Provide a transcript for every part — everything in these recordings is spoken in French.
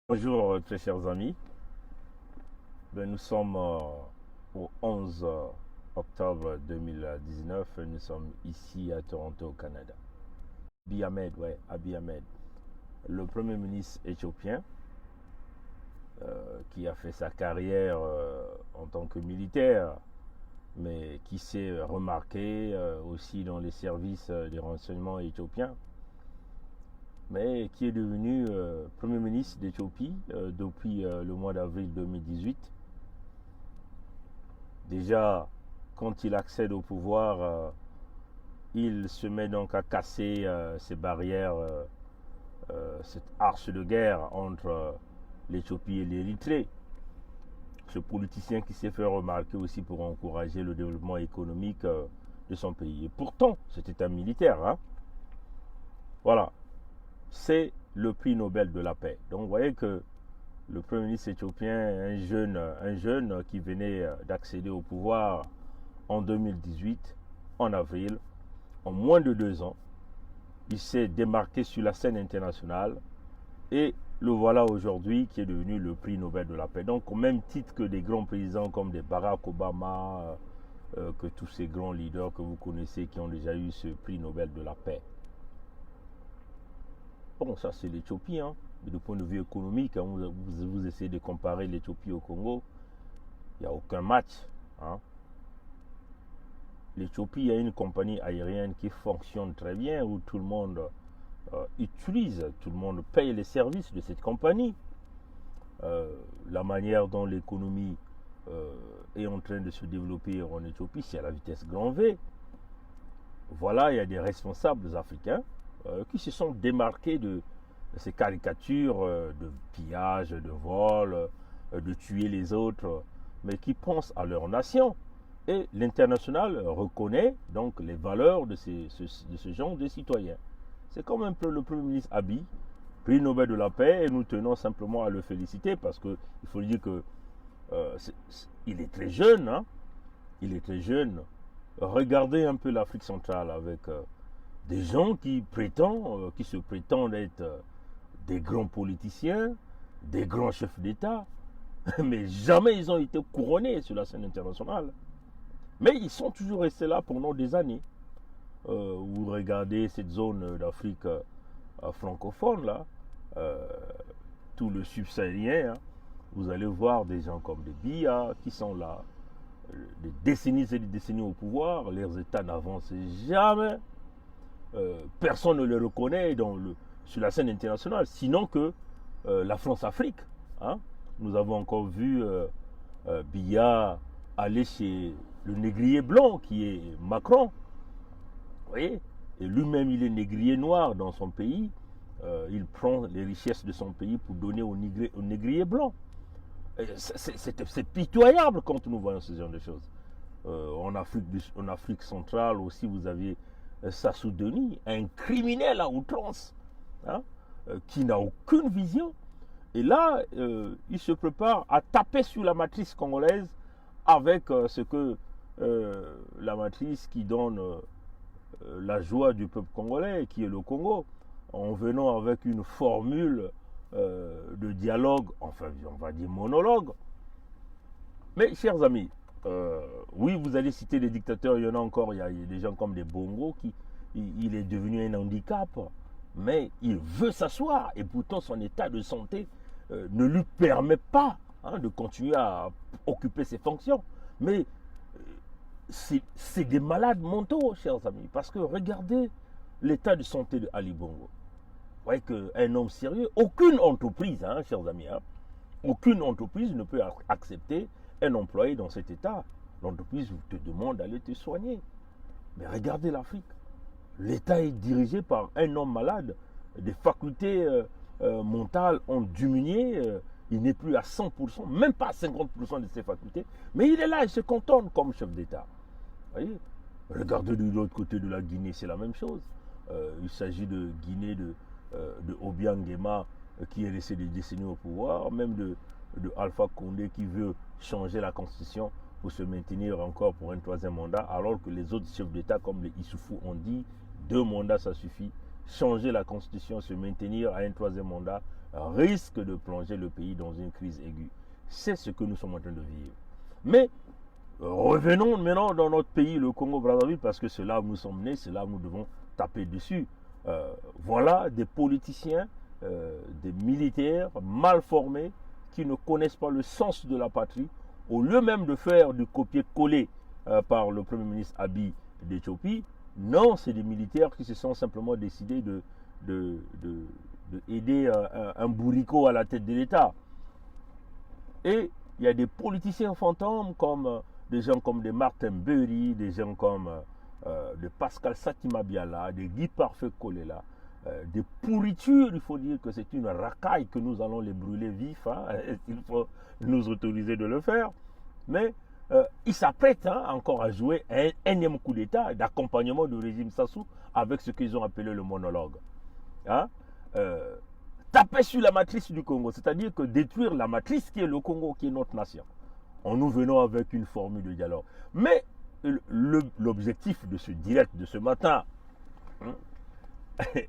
Bonjour très chers amis. Nous sommes au 11 octobre 2019. Nous sommes ici à Toronto au Canada. Abiy Ahmed, Abiy Ahmed, le premier ministre éthiopien qui a fait sa carrière en tant que militaire, mais qui s'est remarqué aussi dans les services des renseignements éthiopiens, mais qui est devenu Premier ministre d'Éthiopie depuis le mois d'avril 2018. Déjà, quand il accède au pouvoir, il se met donc à casser ces barrières, cette arche de guerre entre l'Éthiopie et l'Érythrée. Ce politicien qui s'est fait remarquer aussi pour encourager le développement économique de son pays. Et pourtant, c'était un militaire. Hein? Voilà. C'est le prix Nobel de la paix. Donc vous voyez que le Premier ministre éthiopien, un jeune qui venait d'accéder au pouvoir en 2018, en avril, en moins de 2 ans, il s'est démarqué sur la scène internationale et le voilà aujourd'hui qui est devenu le prix Nobel de la paix. Donc au même titre que des grands présidents comme des Barack Obama, que tous ces grands leaders que vous connaissez qui ont déjà eu ce prix Nobel de la paix. Bon, ça c'est l'Éthiopie, hein. Mais du point de vue économique, hein, vous essayez de comparer l'Éthiopie au Congo, il n'y a aucun match. Hein. L'Éthiopie a une compagnie aérienne qui fonctionne très bien, où tout le monde utilise, tout le monde paye les services de cette compagnie. La manière dont l'économie est en train de se développer en Éthiopie, c'est à la vitesse grand V. Voilà, il y a des responsables africains qui se sont démarqués de ces caricatures de pillage, de vol, de tuer les autres, mais qui pensent à leur nation. Et l'international reconnaît donc les valeurs de ce genre de citoyens. C'est comme un peu le Premier ministre Abiy, prix Nobel de la paix, et nous tenons simplement à le féliciter parce qu'il faut dire que il est très jeune. Hein? Il est très jeune. Regardez un peu l'Afrique centrale avec des gens qui se prétendent être des grands politiciens, des grands chefs d'État, mais jamais ils ont été couronnés sur la scène internationale. Mais ils sont toujours restés là pendant des années. Vous regardez cette zone d'Afrique francophone, là, tout le subsaharien, hein, vous allez voir des gens comme des Biya qui sont là, des décennies et des décennies au pouvoir, leurs États n'avancent jamais. Personne ne les reconnaît sur la scène internationale, sinon que la France-Afrique. Hein. Nous avons encore vu Biya aller chez le négrier blanc qui est Macron. Vous voyez? Et lui-même, il est négrier noir dans son pays. Il prend les richesses de son pays pour donner au négrier blanc. C'est pitoyable quand nous voyons ce genre de choses. En Afrique centrale aussi, vous aviez Sassou Denis, un criminel à outrance, hein, qui n'a aucune vision. Et là, il se prépare à taper sur la matrice congolaise avec ce que la matrice qui donne la joie du peuple congolais, qui est le Congo, en venant avec une formule de dialogue, enfin on va dire monologue. Mais chers amis, oui, vous allez citer des dictateurs, il y en a encore, il y a des gens comme des Bongo qui il est devenu un handicap, mais il veut s'asseoir et pourtant son état de santé ne lui permet pas de continuer à occuper ses fonctions. Mais c'est des malades mentaux, chers amis, parce que regardez l'état de santé de Ali Bongo. Vous voyez qu'un homme sérieux, aucune entreprise, chers amis, aucune entreprise ne peut accepter un employé dans cet état. L'entreprise te demande d'aller te soigner. Mais regardez l'Afrique. L'État est dirigé par un homme malade. Des facultés mentales ont diminué. Il n'est plus à 100%, même pas à 50% de ses facultés. Mais il est là, il se contente comme chef d'État. Voyez? Regardez de l'autre côté de la Guinée, c'est la même chose. Il s'agit de Guinée, de Obiang Nguema, qui est resté des décennies au pouvoir, même de Alpha Condé qui veut changer la constitution pour se maintenir encore pour un 3e mandat, alors que les autres chefs d'État comme les Issoufou ont dit 2 mandats ça suffit. Changer la constitution, se maintenir à un 3e mandat, risque de plonger le pays dans une crise aiguë. C'est ce que nous sommes en train de vivre. Mais revenons maintenant dans notre pays, le Congo-Brazzaville, parce que c'est là où nous sommes nés, c'est là où nous devons taper dessus. Voilà des politiciens, des militaires mal formés qui ne connaissent pas le sens de la patrie, au lieu même de faire du copier-coller par le Premier ministre Abiy d'Éthiopie. Non, c'est des militaires qui se sont simplement décidés d'aider un bourricot à la tête de l'État. Et il y a des politiciens fantômes comme des gens comme des Martin Berry, des gens comme de Pascal Satima Biala, des Guy Parfait Kolela, des pourritures. Il faut dire que c'est une racaille que nous allons les brûler vifs. Hein, il faut nous autoriser de le faire. Mais ils s'apprêtent encore à jouer un énième coup d'État d'accompagnement du régime Sassou avec ce qu'ils ont appelé le monologue. Hein? Taper sur la matrice du Congo, c'est-à-dire que détruire la matrice qui est le Congo, qui est notre nation, en nous venant avec une formule de dialogue. Mais l'objectif de ce direct de ce matin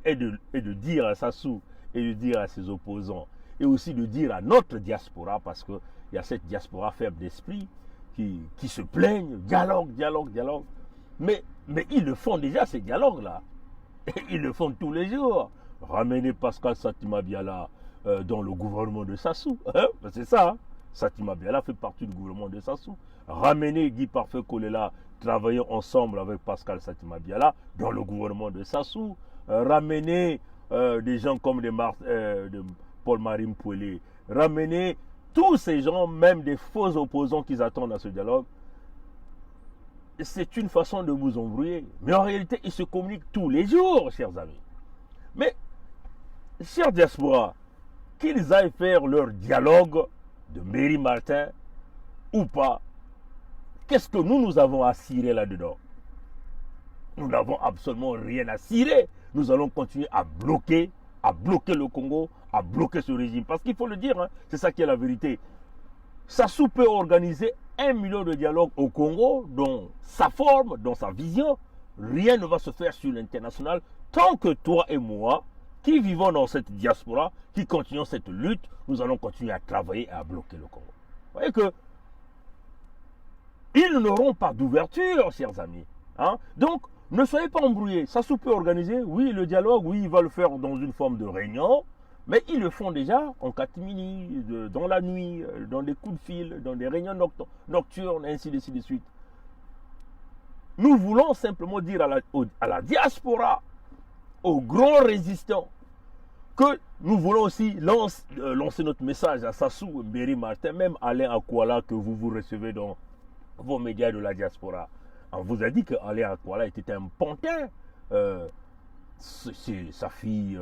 est de dire à Sassou et de dire à ses opposants et aussi de dire à notre diaspora, parce qu'il y a cette diaspora faible d'esprit qui se plaignent, dialogue. Mais ils le font déjà, ces dialogues-là. Ils le font tous les jours. Ramener Pascal Satima Biala dans le gouvernement de Sassou. Hein? C'est ça. Hein? Satima Biala fait partie du gouvernement de Sassou. Ramener Guy Parfait Kolela, travailler ensemble avec Pascal Satima Biala dans le gouvernement de Sassou. Ramener des gens comme de Paul-Marie Mpouelé. Ramener tous ces gens, même des faux opposants qui attendent à ce dialogue. C'est une façon de vous embrouiller. Mais en réalité, ils se communiquent tous les jours, chers amis. Mais, chers diaspora, qu'ils aillent faire leur dialogue de Mbéri Martin ou pas, qu'est-ce que nous avons à cirer là-dedans? Nous n'avons absolument rien à cirer. Nous allons continuer à bloquer le Congo, à bloquer ce régime. Parce qu'il faut le dire, hein, c'est ça qui est la vérité. Sassou peut organiser 1 million de dialogues au Congo, dans sa forme, dans sa vision. Rien ne va se faire sur l'international tant que toi et moi, qui vivons dans cette diaspora, qui continuons cette lutte, nous allons continuer à travailler et à bloquer le Congo. Vous voyez que ils n'auront pas d'ouverture, chers amis. Hein? Donc, ne soyez pas embrouillés. Sassou peut organiser, oui, le dialogue, oui, il va le faire dans une forme de réunion, mais ils le font déjà en catimini, dans la nuit, dans des coups de fil, dans des réunions nocturnes, ainsi de suite. Nous voulons simplement dire à la diaspora, aux grands résistants, que nous voulons aussi lancer notre message à Sassou, Mbéri Martin, même Alain Akwala que vous recevez dans vos médias de la diaspora. On vous a dit que Alain Akwala était un pantin. Sa fille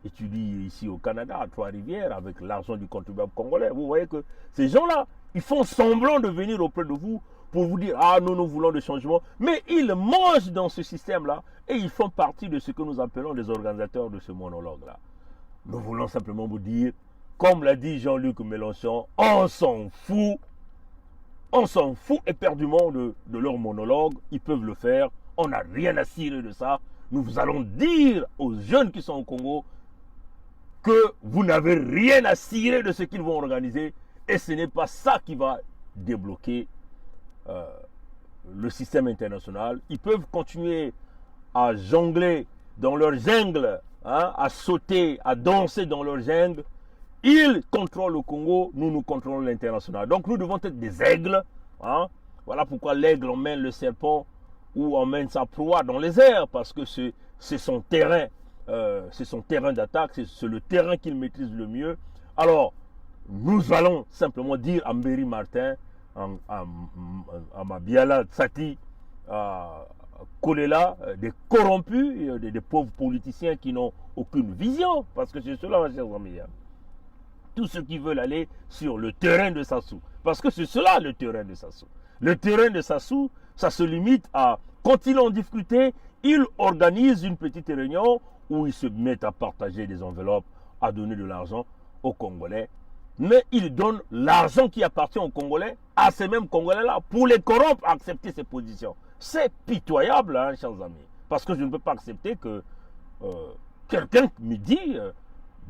étudie ici au Canada, à Trois-Rivières, avec l'argent du contribuable congolais. Vous voyez que ces gens-là, ils font semblant de venir auprès de vous pour vous dire « Ah, nous voulons des changements ». Mais ils mangent dans ce système-là et ils font partie de ce que nous appelons les organisateurs de ce monologue-là. Nous voulons simplement vous dire, comme l'a dit Jean-Luc Mélenchon, on s'en fout. On s'en fout éperdument de leur monologue. Ils peuvent le faire. On n'a rien à cirer de ça. Nous allons dire aux jeunes qui sont au Congo que vous n'avez rien à cirer de ce qu'ils vont organiser. Et ce n'est pas ça qui va débloquer le système international. Ils peuvent continuer à jongler dans leur jungle, hein, à sauter, à danser dans leur jungle. Ils contrôlent le Congo, nous contrôlons l'international. Donc nous devons être des aigles. Hein. Voilà pourquoi l'aigle emmène le serpent ou emmène sa proie dans les airs, parce que c'est son terrain. C'est son terrain d'attaque, c'est le terrain qu'il maîtrise le mieux. Alors, nous allons simplement dire à Mbéri Martin, à Mabiala Tsati, à Kolela, des corrompus, des pauvres politiciens qui n'ont aucune vision, parce que c'est cela, mes chers amis. Tous ceux qui veulent aller sur le terrain de Sassou. Parce que c'est cela le terrain de Sassou. Le terrain de Sassou, ça se limite à, quand il est en difficulté, il organise une petite réunion où ils se mettent à partager des enveloppes, à donner de l'argent aux Congolais. Mais il donne l'argent qui appartient aux Congolais à ces mêmes Congolais-là pour les corrompre à accepter ces positions. C'est pitoyable, hein, chers amis. Parce que je ne peux pas accepter que quelqu'un me dit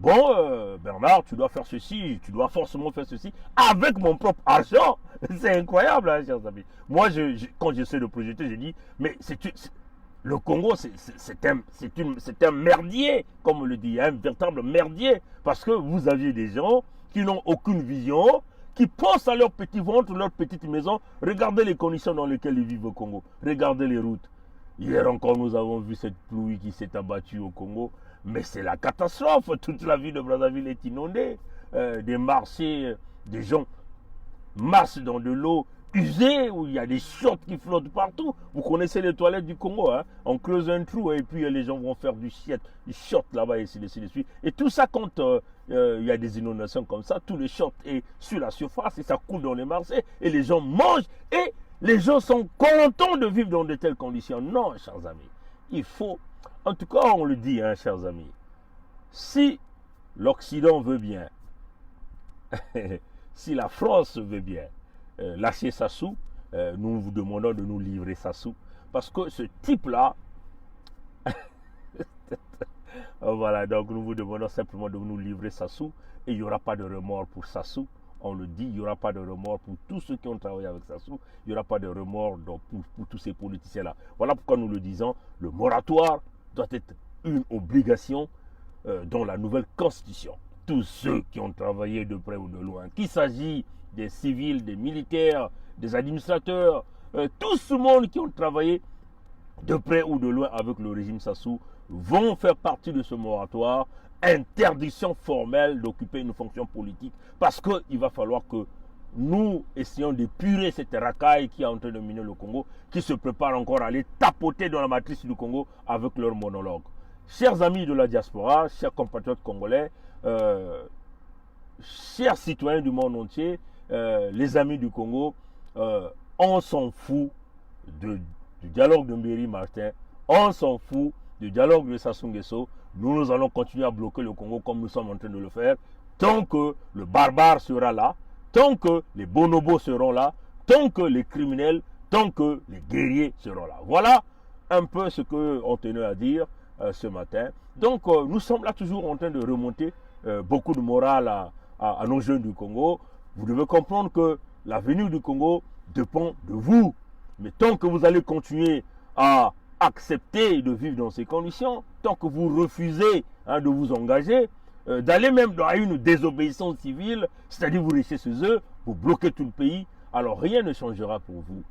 Bernard, tu dois faire ceci, tu dois forcément faire ceci avec mon propre argent. C'est incroyable, hein, chers amis. Moi, quand j'essaie de projeter, je dis, mais le Congo, c'est un merdier, comme on le dit, un véritable merdier. Parce que vous aviez des gens qui n'ont aucune vision, qui pensent à leur petit ventre, leur petite maison. Regardez les conditions dans lesquelles ils vivent au Congo. Regardez les routes. Hier encore, nous avons vu cette pluie qui s'est abattue au Congo. Mais c'est la catastrophe. Toute la ville de Brazzaville est inondée. Des marchés, des gens marchent dans de l'eau usée, où il y a des chiottes qui flottent partout. Vous connaissez les toilettes du Congo, hein? On creuse un trou et puis les gens vont faire du chiottes là-bas et ainsi de suite. Et tout ça, quand il y a des inondations comme ça, tous les chiottes est sur la surface et ça coule dans les marchés et les gens mangent et les gens sont contents de vivre dans de telles conditions. Non, chers amis, il faut, en tout cas on le dit, hein, chers amis, si l'Occident veut bien, si la France veut bien, lâcher Sassou, nous vous demandons de nous livrer Sassou. Parce que ce type-là, voilà, donc nous vous demandons simplement de nous livrer Sassou. Et il n'y aura pas de remords pour Sassou. On le dit, il n'y aura pas de remords pour tous ceux qui ont travaillé avec Sassou. Il n'y aura pas de remords pour tous ces politiciens-là. Voilà pourquoi nous le disons, le moratoire doit être une obligation dans la nouvelle constitution. Tous ceux qui ont travaillé de près ou de loin, qu'il s'agit des civils, des militaires, des administrateurs, tout ce monde qui ont travaillé de près ou de loin avec le régime Sassou vont faire partie de ce moratoire. Interdiction formelle d'occuper une fonction politique parce qu'il va falloir que nous essayons d'épurer cette racaille qui est en train de miner le Congo, qui se prépare encore à aller tapoter dans la matrice du Congo avec leur monologue. Chers amis de la diaspora, chers compatriotes congolais, chers citoyens du monde entier, les amis du Congo, on s'en fout du dialogue de Mbéry Martin, on s'en fout du dialogue de Sassou Nguesso. Nous allons continuer à bloquer le Congo comme nous sommes en train de le faire, tant que le barbare sera là, tant que les bonobos seront là, tant que les criminels, tant que les guerriers seront là. Voilà un peu ce qu'on tenait à dire ce matin. Donc nous sommes là toujours en train de remonter beaucoup de morale à nos jeunes du Congo. Vous devez comprendre que l'avenir du Congo dépend de vous. Mais tant que vous allez continuer à accepter de vivre dans ces conditions, tant que vous refusez de vous engager, d'aller même dans une désobéissance civile, c'est-à-dire vous restez chez eux, vous bloquez tout le pays, alors rien ne changera pour vous.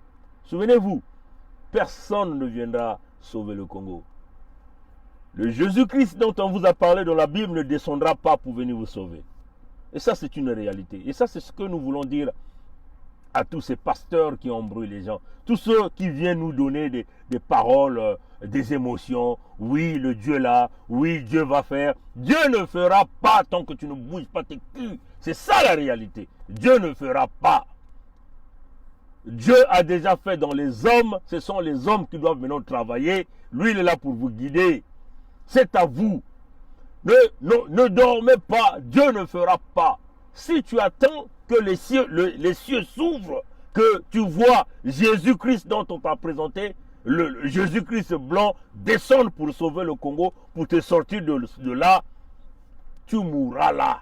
Souvenez-vous, personne ne viendra sauver le Congo. Le Jésus-Christ dont on vous a parlé dans la Bible ne descendra pas pour venir vous sauver. Et ça, c'est une réalité. Et ça, c'est ce que nous voulons dire à tous ces pasteurs qui embrouillent les gens. Tous ceux qui viennent nous donner des paroles, des émotions. Oui, le Dieu là. Oui, Dieu va faire. Dieu ne fera pas tant que tu ne bouges pas tes culs. C'est ça la réalité. Dieu ne fera pas. Dieu a déjà fait dans les hommes. Ce sont les hommes qui doivent maintenant travailler. Lui, il est là pour vous guider. C'est à vous. Ne dormez pas. Dieu ne fera pas. Si tu attends que les cieux s'ouvrent, que tu vois Jésus-Christ dont on t'a présenté, le Jésus-Christ blanc, descendre pour sauver le Congo, pour te sortir de là, tu mourras là.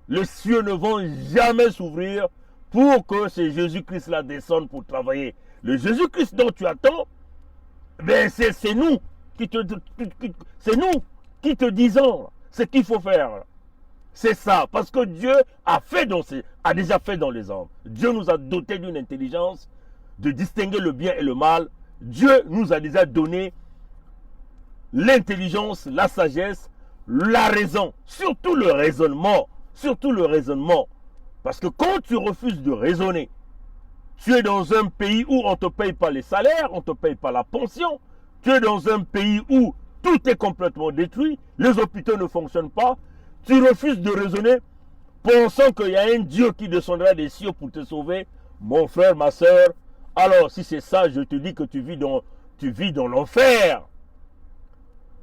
Les cieux ne vont jamais s'ouvrir pour que ce Jésus-Christ-là descende pour travailler. Le Jésus-Christ dont tu attends, ben c'est nous qui te disons ce qu'il faut faire. C'est ça, parce que Dieu a déjà fait dans les hommes. Dieu nous a dotés d'une intelligence de distinguer le bien et le mal. Dieu nous a déjà donné l'intelligence, la sagesse, la raison, surtout le raisonnement. Surtout le raisonnement. Parce que quand tu refuses de raisonner, tu es dans un pays où on ne te paye pas les salaires, on ne te paye pas la pension. Tu es dans un pays où tout est complètement détruit, les hôpitaux ne fonctionnent pas. Tu refuses de raisonner, pensant qu'il y a un Dieu qui descendra des cieux pour te sauver. Mon frère, ma soeur, alors si c'est ça, je te dis que tu vis dans l'enfer.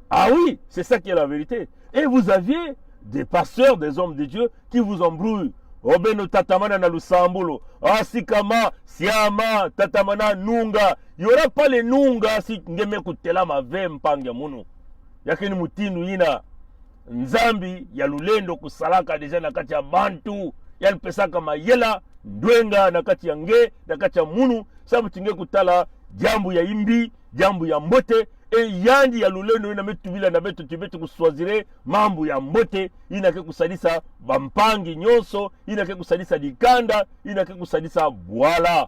Ah oui, c'est ça qui est la vérité. Et vous aviez des pasteurs, des hommes de Dieu qui vous embrouillent. Obeno tatamana na lusambulo, asikama, siama, tatamana nunga. Il n'y aura pas les nunga si ngeme kutela ma vem panga munu. Yakini mutinu ina. nzambi ya lulendo kusalaka deja na kati ya bantu yani pesaka mayela ndwenga na kati ya nge na kati ya munu sabu tinge kutala jambu ya imbi jambu ya mbote yandi ya lulendo ina metubila na beto tibeti kuswazire mambu ya mbote ina ke kusadisa bampangi nyonso ina ke kusadisa dikanda ina ke kusadisa bwala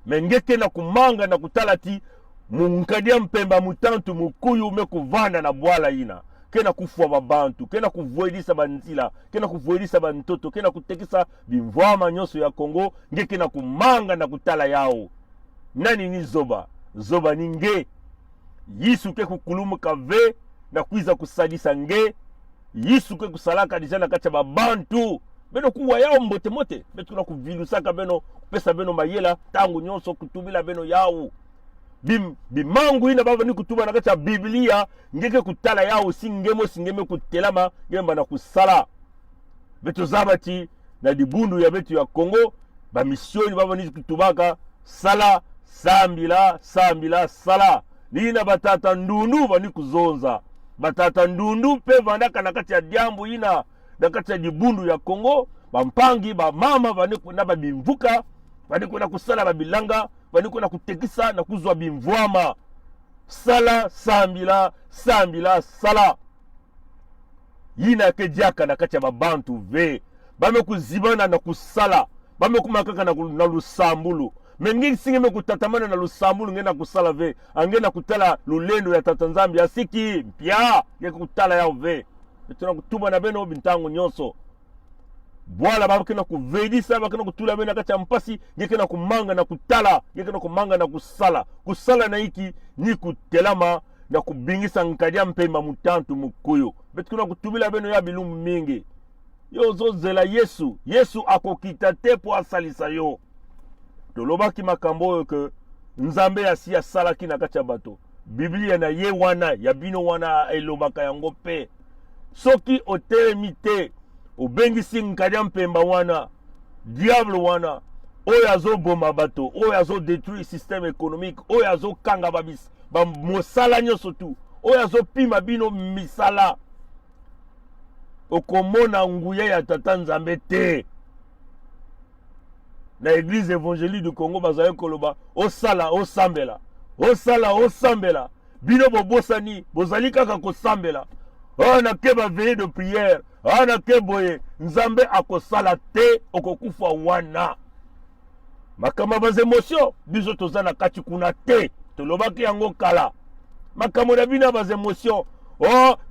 mengeke na kumanga na kutalati munkadia mpemba mutantu mukuyu mekuvanda na bwala ina kena kufwa babantu kena kuvoidisa banzila kena kuvoidisa bantoto kena kutekisa bimvwama nyonso ya Kongo ngeke na kumanga na kutala yao nani ni zoba zoba ni nge yisu ke kukulumuka ve na kuiza kusadisa nge yisu ke kusalaka dijana kacha babantu beno kuwa yao mbote mote betu na kuvilusaka beno kupesa beno mayela tangu nyonso kutubila beno yao bimangu ina baba ni kutuba na kacha Biblia ngeke kutala yao singeme kutelama ngemba na kusala betu zabati na dibundu ya betu ya Kongo ba misioni baba ni kutubaka sala sambila sala nina batata ndundu bani kuzonza batata ndundu pe vandaka na kati ya diambu ina na kati ya dibundu ya Kongo bampangi ba mama bani kuna babimvuka bani kuna kusala babilanga bani kuna kutekisa na kuzwa bimvwama sala sambila sala yina ke jaka na kati ya babantu ve bame kuzibana na kusala bame kumakaka na lusambulu mengi singeme kutatamana na lusambulu ngena kusala ve angena kutala lulendo ya tata nzambi asiki mpya ngeke kutala yao ve tuna kutuba na beno bintango nyonso bwala bakena kuvedisa bakena kutula bena kati ya mpasi ngeke na kumanga na kutala ngeke na kumanga na kusala na iki ni kutelama na kubingisa nkadia mpemba mutantu mukuyo betukuna kutubila beno ya bilumu mingi yo zozela Yesu akokita te po asalisa yo tolobaki makambo oyo ke nzambe asi asalaki na kati ya bato Biblia na ye wana ya bino wana elobaka yango pe soki otelemi te obengisi nkadia mpemba wana diable wana oyo azoboma bato oyo azodétruire système économique oyo azokanga mosala nyonso tu oyo azopima bino misala okomona nguya ya tata nzambe te na église évangélique du Congo bazali koloba osambela bino bobosani bozali kaka kosambela na ke veillée de prière na ke boye nzambe akosala te okokufa wana makambo baz émotion biso toza na kati kuna te tolobaki yango kala makambo na bino baz émotion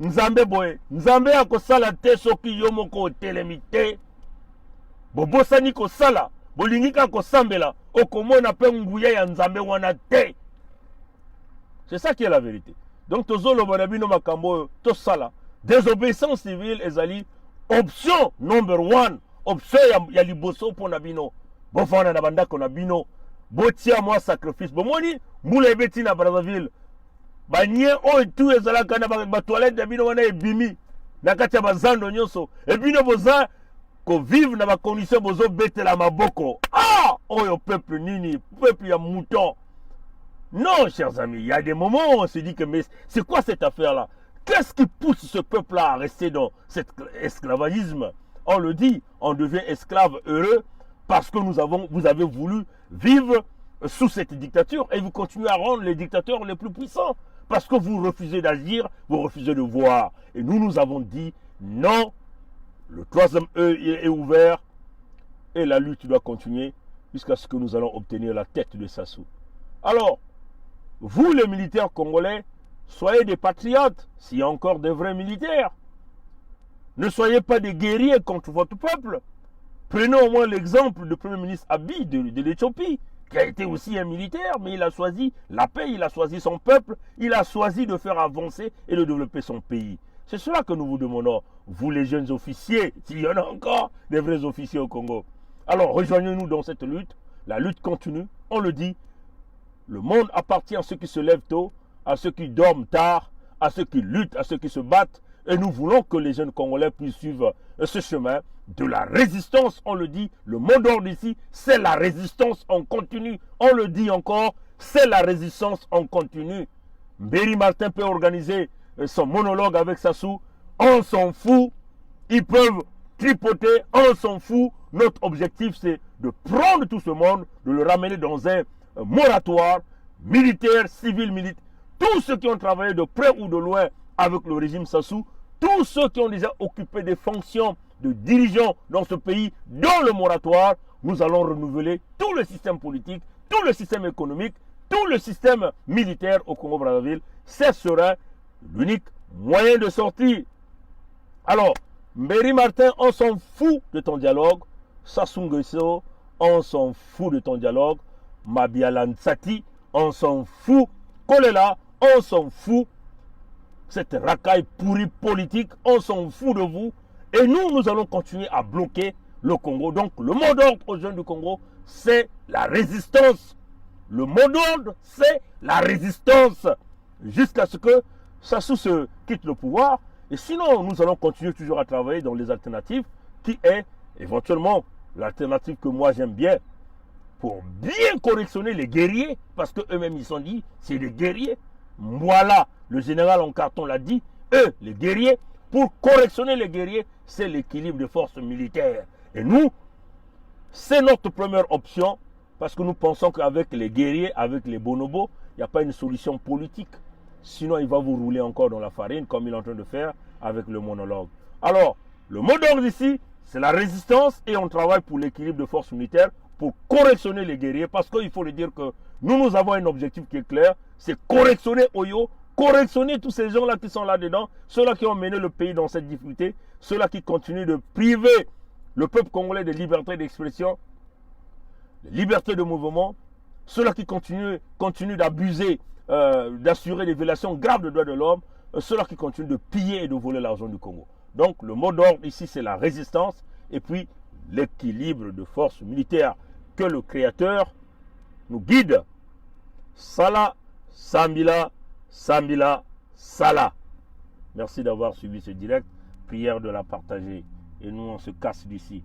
nzambe boye nzambe akosala te soki yo moko otelemi te bobosani kosala bolingi kaka kosambela okomona pe nguya ya nzambe wana te. C'est ça qui est la vérité. Donc tozoloba na bino makambo to sala désobéissance civile ezali option number 1 option ya liboso pona bino bofana na bandako na bino botia moi sacrifice bomoni mbula ebeti na Brazzaville banye oyo tu ezalaka na ba toilette na bino wana ebimi na kati ya bazando nyonso ebino boza ko vivre na ba condition bozo betela maboko oyo peuple nini peuple ya mouton. Non, chers amis, il y a des moments où on se dit que mais c'est quoi cette affaire-là? Qu'est-ce qui pousse ce peuple-là à rester dans cet esclavagisme? On le dit, on devient esclave heureux parce que vous avez voulu vivre sous cette dictature et vous continuez à rendre les dictateurs les plus puissants parce que vous refusez d'agir, vous refusez de voir. Et nous avons dit non, le troisième œil est ouvert et la lutte doit continuer jusqu'à ce que nous allons obtenir la tête de Sassou. Alors, vous les militaires congolais, soyez des patriotes, s'il y a encore de vrais militaires. Ne soyez pas des guerriers contre votre peuple. Prenons au moins l'exemple du Premier ministre Abiy de l'Éthiopie, qui a été aussi un militaire, mais il a choisi la paix, il a choisi son peuple, il a choisi de faire avancer et de développer son pays. C'est cela que nous vous demandons, vous les jeunes officiers, s'il y en a encore des vrais officiers au Congo. Alors rejoignez-nous dans cette lutte, la lutte continue, on le dit. Le monde appartient à ceux qui se lèvent tôt, à ceux qui dorment tard, à ceux qui luttent, à ceux qui se battent. Et nous voulons que les jeunes Congolais puissent suivre ce chemin de la résistance. On le dit, le mot d'ordre ici, c'est la résistance en continu. On le dit encore, c'est la résistance en continu. Mbéri Martin peut organiser son monologue avec Sassou. on s'en fout. Ils peuvent tripoter, on s'en fout. Notre objectif, c'est de prendre tout ce monde, de le ramener dans un moratoire militaire, civil, militaire. Tous ceux qui ont travaillé de près ou de loin avec le régime Sassou, tous ceux qui ont déjà occupé des fonctions de dirigeants dans ce pays, dans le moratoire, nous allons renouveler tout le système politique, tout le système économique, tout le système militaire au Congo-Brazzaville. Ce sera l'unique moyen de sortir. Alors, Mbéri Martin, on s'en fout de ton dialogue. Sassou Nguesso, on s'en fout de ton dialogue. Mabiala Ntsati, on s'en fout. Kolela, on s'en fout. Cette racaille pourrie politique, on s'en fout de vous. Et nous allons continuer à bloquer le Congo. Donc, le mot d'ordre aux jeunes du Congo, c'est la résistance. Le mot d'ordre, c'est la résistance. Jusqu'à ce que Sassou se quitte le pouvoir. Et sinon, nous allons continuer toujours à travailler dans les alternatives, qui est éventuellement l'alternative que moi j'aime bien, pour bien correctionner les guerriers, parce qu'eux-mêmes ils sont dit, c'est des guerriers. Voilà, le général en carton l'a dit, eux, les guerriers, pour correctionner les guerriers, c'est l'équilibre des forces militaires. Et nous, c'est notre première option, parce que nous pensons qu'avec les guerriers, avec les bonobos, il n'y a pas une solution politique. Sinon, il va vous rouler encore dans la farine, comme il est en train de faire avec le monologue. Alors, le mot d'ordre ici, c'est la résistance, et on travaille pour l'équilibre de forces militaires, pour correctionner les guerriers, parce qu'il faut le dire que nous avons un objectif qui est clair, c'est correctionner Oyo, correctionner tous ces gens-là qui sont là-dedans, ceux-là qui ont mené le pays dans cette difficulté, ceux-là qui continuent de priver le peuple congolais de liberté d'expression, de liberté de mouvement, ceux-là qui continuent d'abuser, d'assurer des violations graves de droits de l'homme, ceux-là qui continuent de piller et de voler l'argent du Congo. Donc le mot d'ordre ici, c'est la résistance et puis l'équilibre de forces militaires. Que le Créateur nous guide. Salah, Sambila, Sambila, Salah. Merci d'avoir suivi ce direct. Prière de la partager. Et nous, on se casse d'ici.